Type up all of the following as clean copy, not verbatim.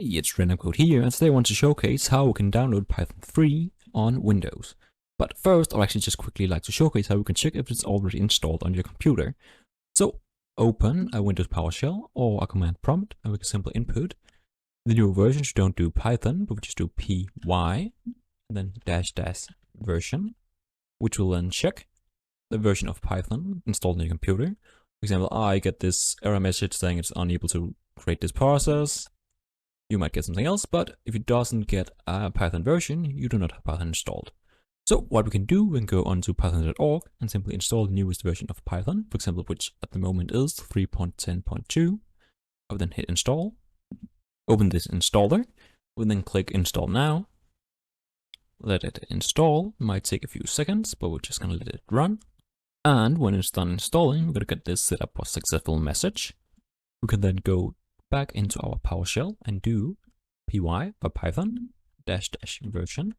It's Random Code here, and today I want to showcase how we can download Python 3 on Windows. But first, I'll actually just quickly like to showcase how you can check if it's already installed on your computer. So open a Windows PowerShell or a command prompt, and we can simply input the new versions. You don't do Python, but we just do py and then -- version, which will then check the version of Python installed on your computer. For example, I get this error message saying it's unable to create this process. You might get something else, but if it doesn't get a Python version, you do not have Python installed. So what we can do, we can go onto python.org and simply install the newest version of Python, for example, which at the moment is 3.10.2. I will then hit install, open this installer, we'll then click install now, let it install. It might take a few seconds, but we're just gonna let it run. And when it's done installing, we're gonna get this setup was successful message. We can then go back into our PowerShell and do py for Python -- version.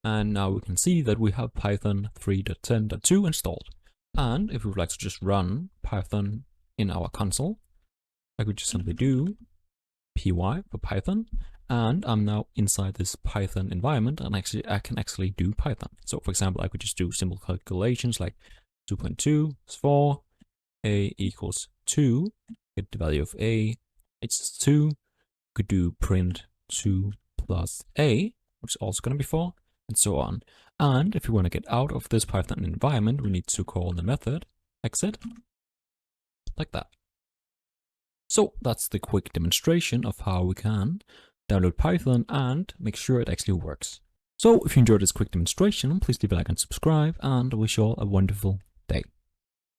And now we can see that we have Python 3.10.2 installed. And if we would like to just run Python in our console, I could just simply do py for Python. And I'm now inside this Python environment, and I can actually do Python. So for example, I could just do simple calculations like 2.2 is 4, a equals 2, get the value of a, it's 2, could do print 2 plus a, which is also going to be 4, and so on. And if we want to get out of this Python environment, we need to call the method exit, like that. So that's the quick demonstration of how we can download Python and make sure it actually works. So if you enjoyed this quick demonstration, please leave a like and subscribe, and I wish you all a wonderful day.